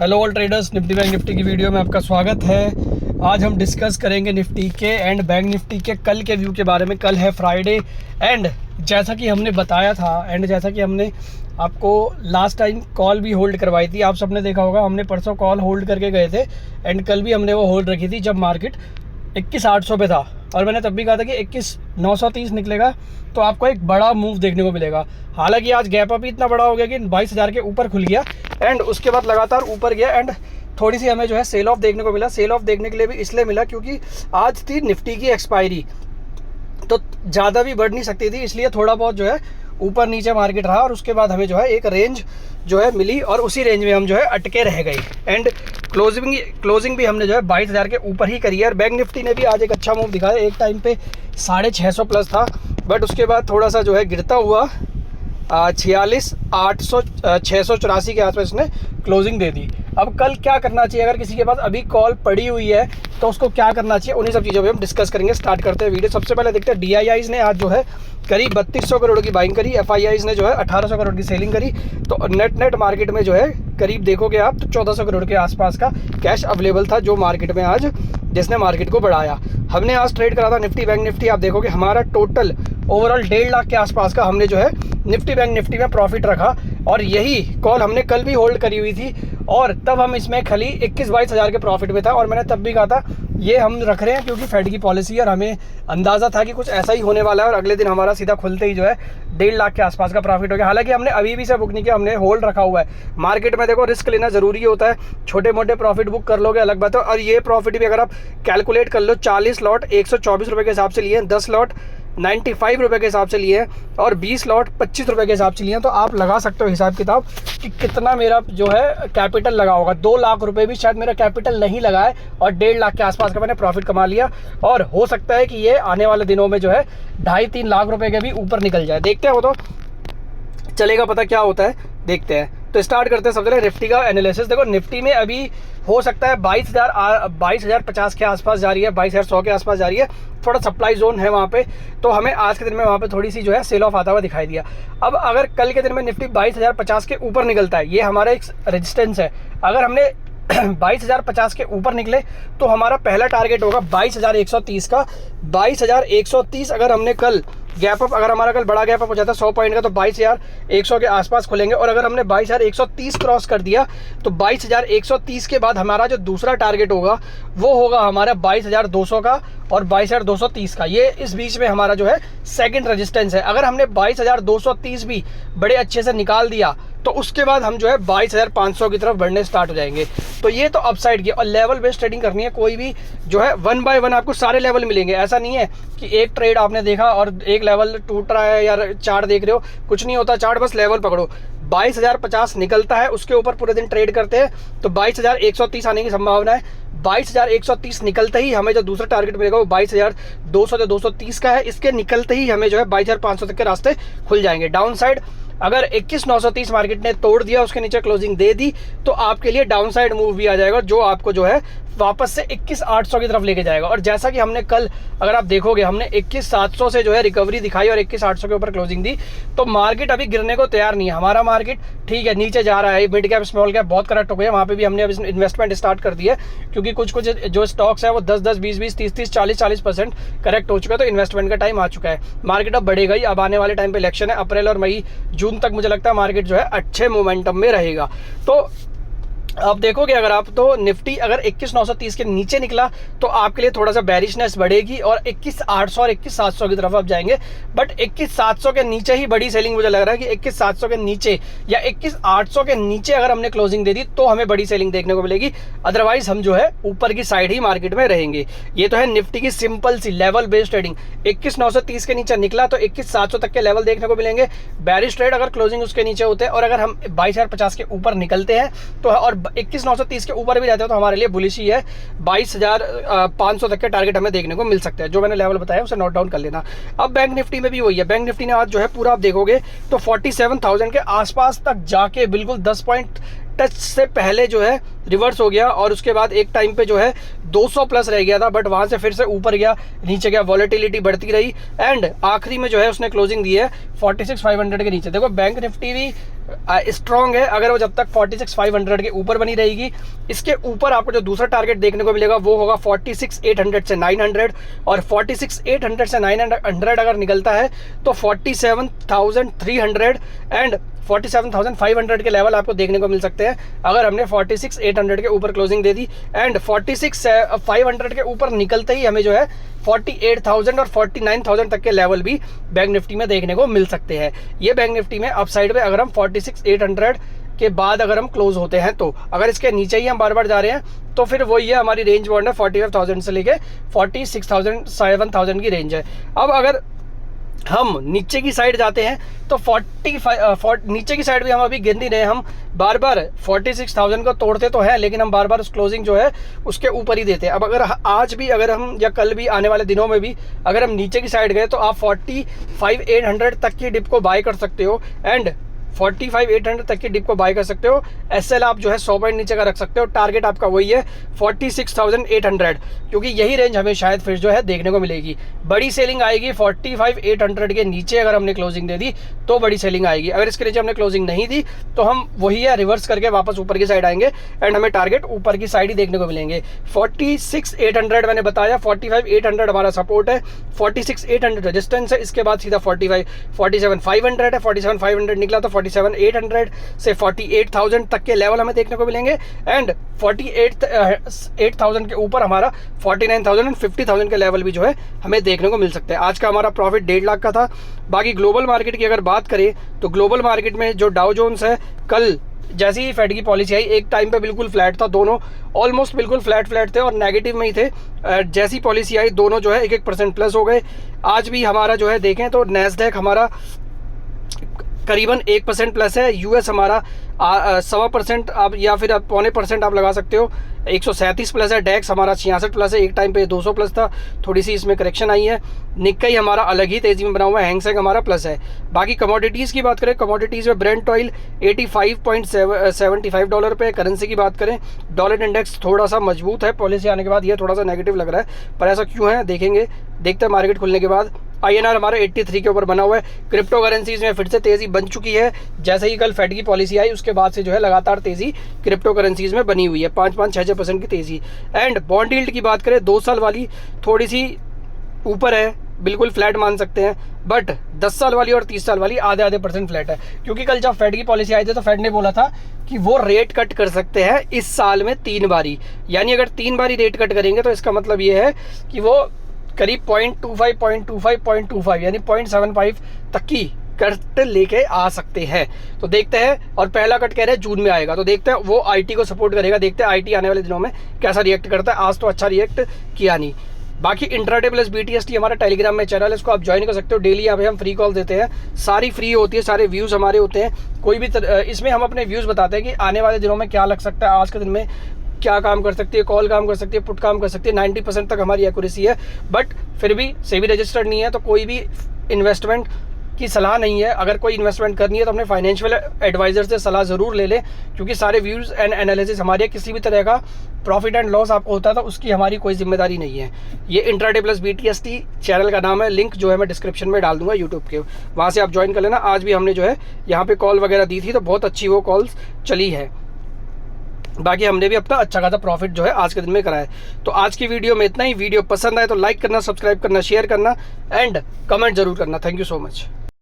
Hello all traders, Nifty bank Nifty की video में आपका स्वागत है। आज हम डिस्कस करेंगे निफ्टी के एंड बैंक निफ्टी के कल के व्यू के बारे में। कल है फ्राइडे एंड जैसा कि हमने बताया था एंड जैसा कि हमने आपको लास्ट टाइम कॉल भी होल्ड करवाई थी, आप सबने देखा होगा। हमने परसों कॉल होल्ड करके गए थे एंड कल भी हमने वो होल्ड रखी थी जब मार्केट 21,800 पे था, और मैंने तब भी कहा था कि 21,930 निकलेगा तो आपको एक बड़ा मूव देखने को मिलेगा। हालांकि आज गैप अप इतना बड़ा हो गया कि 22,000 के ऊपर खुल गया एंड उसके बाद लगातार ऊपर गया एंड थोड़ी सी हमें जो है सेल ऑफ देखने को मिला। सेल ऑफ देखने के लिए भी इसलिए मिला क्योंकि आज थी निफ्टी की एक्सपायरी, तो ज़्यादा भी बढ़ नहीं सकती थी, इसलिए थोड़ा बहुत जो है ऊपर नीचे मार्केट रहा और उसके बाद हमें जो है एक रेंज जो है मिली और उसी रेंज में हम जो है अटके रह गए एंड क्लोजिंग भी हमने जो है 22,000 के ऊपर ही करी है। और बैंक निफ्टी ने भी आज एक अच्छा मूव दिखाया। एक टाइम पे 650 प्लस था बट उसके बाद थोड़ा सा जो है गिरता हुआ 684 के आसपास ने क्लोजिंग दे दी। अब कल क्या करना चाहिए, अगर किसी के पास अभी कॉल पड़ी हुई है तो उसको क्या करना चाहिए, उन्हीं सब चीज़ों पे हम डिस्कस करेंगे। स्टार्ट करते हैं वीडियो। सबसे पहले देखते हैं DIIs ने आज जो है करीब 3200 करोड़ की बाइंग करी, FIIs ने जो है 1800 करोड़ की सेलिंग करी। तो नेट मार्केट में जो है करीब देखोगे आप तो 1400 करोड़ के आसपास का कैश अवेलेबल था जो मार्केट में आज जिसने मार्केट को बढ़ाया। हमने आज ट्रेड करा था निफ्टी बैंक निफ्टी। आप देखोगे हमारा टोटल ओवरऑल 1.5 लाख के आसपास का हमने जो है निफ्टी बैंक निफ्टी में प्रॉफिट रखा और यही कॉल हमने कल भी होल्ड करी हुई थी और तब हम इसमें खाली 21-22 हज़ार के प्रॉफिट में था। और मैंने तब भी कहा था ये हम रख रहे हैं क्योंकि फेड की पॉलिसी है और हमें अंदाज़ा था कि कुछ ऐसा ही होने वाला है और अगले दिन हमारा सीधा खुलते ही जो है 1.5 लाख के आसपास का प्रॉफिट हो गया। हालांकि हमने अभी भी से बुक नहीं किया, हमने होल्ड रखा हुआ है। मार्केट में देखो रिस्क लेना ज़रूरी होता है, छोटे मोटे प्रॉफिट बुक कर लोगे अलग बात है। और ये प्रॉफिट भी अगर आप कैलकुलेट कर लो, 40 लॉट 124 रुपये के हिसाब से लिए हैं, 10 लॉट 95 रुपये के हिसाब से लिए हैं और 20 लॉट 25 रुपये के हिसाब से लिए हैं। तो आप लगा सकते हो हिसाब किताब कि कितना मेरा जो है कैपिटल लगा होगा। 2 लाख रुपए भी शायद मेरा कैपिटल नहीं लगा है और 1.5 लाख के आसपास का मैंने प्रॉफिट कमा लिया। और हो सकता है कि ये आने वाले दिनों में जो है 2.5-3 लाख रुपए के भी ऊपर निकल जाए। देखते हैं, वो तो चलेगा, पता क्या होता है, देखते हैं। तो स्टार्ट करते हैं सबसे पहले निफ्टी का एनालिसिस। देखो निफ्टी में अभी हो सकता है 22,050 के आसपास जा रही है, 22,100 के आसपास जा रही है। थोड़ा सप्लाई जोन है वहाँ पे, तो हमें आज के दिन में वहाँ पे थोड़ी सी जो है सेल ऑफ आता हुआ दिखाई दिया। अब अगर कल के दिन में निफ्टी 22,050 के ऊपर निकलता है, ये हमारा एक रेजिस्टेंस है। अगर हमने 22,050 के ऊपर निकले तो हमारा पहला टारगेट होगा 22,130 का। 22,130 अगर हमने कल गैप अप, अगर हमारा कल बड़ा गैप अप हो जाता है 100 पॉइंट का तो 22,100 के आसपास खुलेंगे। और अगर हमने 22,130 क्रॉस कर दिया तो 22,130 के बाद हमारा जो दूसरा टारगेट होगा वो होगा हमारा 22,200 का और 22,230 का। ये इस बीच में हमारा जो है सेकंड रेजिस्टेंस है। अगर हमने 22,230 भी बड़े अच्छे से निकाल दिया तो उसके बाद हम जो है 22,500 की तरफ बढ़ने स्टार्ट हो जाएंगे। तो ये तो अपसाइड की। और लेवल बेस्ड ट्रेडिंग करनी है, कोई भी जो है 1 बाय 1 आपको सारे लेवल मिलेंगे। ऐसा नहीं है कि एक ट्रेड आपने देखा और एक लेवल टूट रहा है या चार्ट देख रहे हो, कुछ नहीं होता। चार्ट बस लेवल पकड़ो। 22,050 निकलता है, उसके ऊपर पूरे दिन ट्रेड करते हैं तो 22,130 आने की संभावना है। 22,130 निकलते ही हमें जो दूसरा टारगेट मिलेगा वो 22,200 से 230 का है। इसके निकलते ही हमें जो है 22,500 तक के रास्ते खुल जाएंगे। डाउन साइड अगर 21,930 मार्केट ने तोड़ दिया, उसके नीचे क्लोजिंग दे दी तो आपके लिए डाउन साइड मूव भी आ जाएगा जो आपको जो है वापस से 21,800 की तरफ लेके जाएगा। और जैसा कि हमने कल, अगर आप देखोगे, हमने 21,700 से जो है रिकवरी दिखाई और 21,800 के ऊपर क्लोजिंग दी। तो मार्केट अभी गिरने को तैयार नहीं है। हमारा मार्केट ठीक है नीचे जा रहा है, मिड कैप स्मॉल कैप बहुत करेक्ट हो गया, वहाँ पे भी हमने अभी इन्वेस्टमेंट स्टार्ट कर दिया क्योंकि कुछ जो स्टॉक्स है वो 10-10, 20-20, 30-30, 40-40% करेक्ट हो चुका है। तो इन्वेस्टमेंट का टाइम आ चुका है। मार्केट अब बढ़ेगा ही। अब आने वाले टाइम पे इलेक्शन है, अप्रैल और मई जून तक मुझे लगता है मार्केट जो है अच्छे मोमेंटम में रहेगा। तो अब देखोगे अगर आप तो निफ्टी अगर 21,930 के नीचे निकला तो आपके लिए थोड़ा सा बैरिशनेस बढ़ेगी और 21,800 और 21,700 की तरफ आप जाएंगे। बट 21,700 के नीचे ही बड़ी सेलिंग मुझे लग रहा है कि 21,700 के नीचे या 21,800 के नीचे अगर हमने क्लोजिंग दे दी तो हमें बड़ी सेलिंग देखने को मिलेगी। अदरवाइज हम जो है ऊपर की साइड ही मार्केट में रहेंगे। ये तो है निफ्टी की सिंपल सी लेवल बेस्ड ट्रेडिंग। 21,930 के नीचे निकला तो 21,700 तक के लेवल देखने को मिलेंगे। बैरिश ट्रेड अगर क्लोजिंग उसके नीचे होते हैं और अगर हम 22,050 के ऊपर निकलते हैं तो और 21,930 के ऊपर भी जाते हो तो हमारे लिए बुलिश ही है। 22,500 तक के टारगेट हमें देखने को मिल सकते हैं। जो मैंने लेवल बताया उसे नोट डाउन कर लेना। अब बैंक निफ्टी में भी वही है। बैंक निफ्टी ने आज जो है पूरा आप देखोगे तो 47,000 के आसपास तक जाके बिल्कुल 10 पॉइंट टच से पहले जो है रिवर्स हो गया और उसके बाद एक टाइम पे जो है 200 प्लस रह गया था, बट वहां से फिर से ऊपर गया, नीचे गया, वॉलेटिलिटी बढ़ती रही एंड आखिरी में जो है उसने क्लोजिंग दी है 46,500 के नीचे। देखो बैंक निफ्टी भी स्ट्रॉन्ग है। अगर वो जब तक 46,500 के ऊपर बनी रहेगी, इसके ऊपर आपको जो दूसरा टारगेट देखने को मिलेगा वो होगा 46,800 से 900, और 46,800 से 900 अगर निकलता है तो 47,300 एंड 47,500 के लेवल आपको देखने को मिल सकते हैं अगर हमने 46,800 के ऊपर क्लोजिंग दे दी। एंड 46,500 के ऊपर निकलते ही हमें जो है 48,000 और 49,000 तक के लेवल भी बैंक निफ्टी में देखने को मिल सकते हैं। ये बैंक निफ्टी में अपसाइड में अगर हम 46,800 के बाद अगर हम क्लोज होते हैं तो, अगर इसके नीचे ही हम बार बार जा रहे हैं तो फिर वही है हमारी रेंज बॉन्ड है 45,000 से लेके 46,000 7,000 की रेंज है। अब अगर हम नीचे की साइड जाते हैं तो 45 नीचे की साइड भी हम अभी गिन नहीं रहे, हम बार बार 46,000 को तोड़ते तो है लेकिन हम बार बार उस क्लोजिंग जो है उसके ऊपर ही देते हैं। अब अगर आज भी अगर हम या कल भी आने वाले दिनों में भी अगर हम नीचे की साइड गए तो आप 45,800 तक की डिप को बाय कर सकते हो एंड 45,800 तक की डिप को बाय कर सकते हो। एसएल आप जो है 100 पॉइंट नीचे का रख सकते हो। टारगेट आपका वही है 46,800, क्योंकि यही रेंज हमें शायद फिर जो है देखने को मिलेगी। बड़ी सेलिंग आएगी 45,800 के नीचे अगर हमने क्लोजिंग दे दी तो बड़ी सेलिंग आएगी। अगर इसके नीचे हमने क्लोजिंग नहीं दी तो हम वही है रिवर्स करके वापस ऊपर की साइड आएंगे एंड हमें टारगेट ऊपर की साइड ही देखने को मिलेंगे। 46,800 मैंने बताया, 45,800 हमारा सपोर्ट है, 46,800 रेजिस्टेंस है, इसके बाद सीधा 47,500 है। 47,500 निकला तो 47,800 से 48,000 तक के लेवल हमें देखने को मिलेंगे एंड 48,000 के ऊपर हमारा 49,000 एंड 50,000 के लेवल भी जो है हमें देखने को मिल सकते हैं। आज का हमारा प्रॉफिट 1.5 लाख का था। बाकी ग्लोबल मार्केट की अगर बात करें तो ग्लोबल मार्केट में जो डाउ जोन्स है, कल जैसी ही फेड की पॉलिसी आई एक टाइम पे बिल्कुल फ्लैट था, दोनों ऑलमोस्ट बिल्कुल फ्लैट थे और नेगेटिव में ही थे। जैसी पॉलिसी आई दोनों जो है 1% प्लस हो गए। आज भी हमारा जो है देखें तो नैस्डैक हमारा करीबन 1% प्लस है, यूएस हमारा 1.25% आप या फिर 0.25% आप लगा सकते हो, 137 प्लस है। डैक्स हमारा 66 प्लस है, एक टाइम पे 200 प्लस था, थोड़ी सी इसमें करेक्शन आई है। निक्काई हमारा अलग ही तेजी में बना हुआ है, हैंगसेंग हमारा प्लस है। बाकी कमोडिटीज़ की बात करें, कमोडिटीज़ में ब्रेंट ऑयल $85.75 पे। करेंसी की बात करें, डॉलर इंडेक्स थोड़ा सा मजबूत है, पॉलिसी आने के बाद ये थोड़ा सा नेगेटिव लग रहा है, पर ऐसा क्यों है देखेंगे, देखते हैं मार्केट खुलने के बाद। INR हमारा 83 के ऊपर बना हुआ है। क्रिप्टो करेंसीज में फिर से तेज़ी बन चुकी है, जैसे ही कल फेड की पॉलिसी आई उसके बाद से जो है लगातार तेज़ी क्रिप्टो करेंसीज में बनी हुई है, 5-6% की तेज़ी। एंड बॉन्ड यील्ड की बात करें, 2 साल वाली थोड़ी सी ऊपर है, बिल्कुल फ्लैट मान सकते हैं, बट 10 साल वाली और 30 साल वाली आधे % फ्लैट है, क्योंकि कल जब फेड की पॉलिसी आई थी तो फेड ने बोला था कि वो रेट कट कर सकते हैं इस साल में 3 बारी, यानी अगर 3 बारी रेट कट करेंगे तो इसका मतलब ये है कि वो करीब 0.25 यानी 0.75 तक की कट लेके आ सकते हैं। तो देखते हैं, और पहला कट कह रहे हैं जून में आएगा, तो देखते हैं वो आईटी को सपोर्ट करेगा, देखते हैं आईटी आने वाले दिनों में कैसा रिएक्ट करता है। आज तो अच्छा रिएक्ट किया नहीं। बाकी इंट्राडे प्लस BTST हमारा टेलीग्राम में चैनल है, इसको आप ज्वाइन कर सकते हो। डेली यहाँ पे हम फ्री कॉल देते हैं, सारी फ्री होती है, सारे व्यूज़ हमारे होते हैं। कोई भी इसमें हम अपने व्यूज़ बताते हैं कि आने वाले दिनों में क्या लग सकता है, आज के दिन में क्या काम कर सकती है, कॉल काम कर सकती है, पुट काम कर सकती है। 90% तक हमारी एक्यूरेसी है, बट फिर भी सेबी रजिस्टर्ड नहीं है, तो कोई भी इन्वेस्टमेंट की सलाह नहीं है। अगर कोई इन्वेस्टमेंट करनी है तो अपने फाइनेंशियल एडवाइजर से सलाह ज़रूर ले लें, क्योंकि सारे व्यूज़ एंड एनालिसिस हमारे, किसी भी तरह का प्रॉफिट एंड लॉस आपको होता है तो उसकी हमारी कोई जिम्मेदारी नहीं है। ये इंट्राडे प्लस BTST चैनल का नाम है, लिंक जो है मैं डिस्क्रिप्शन में डाल दूंगा यूट्यूब के, वहाँ से आप ज्वाइन कर लेना। आज भी हमने जो है यहाँ पे कॉल वगैरह दी थी तो बहुत अच्छी वो कॉल्स चली है। बाकी हमने भी अपना अच्छा खासा प्रॉफिट जो है आज के दिन में कराया। तो आज की वीडियो में इतना ही। वीडियो पसंद आए तो लाइक करना, सब्सक्राइब करना, शेयर करना एंड कमेंट जरूर करना। Thank you so much.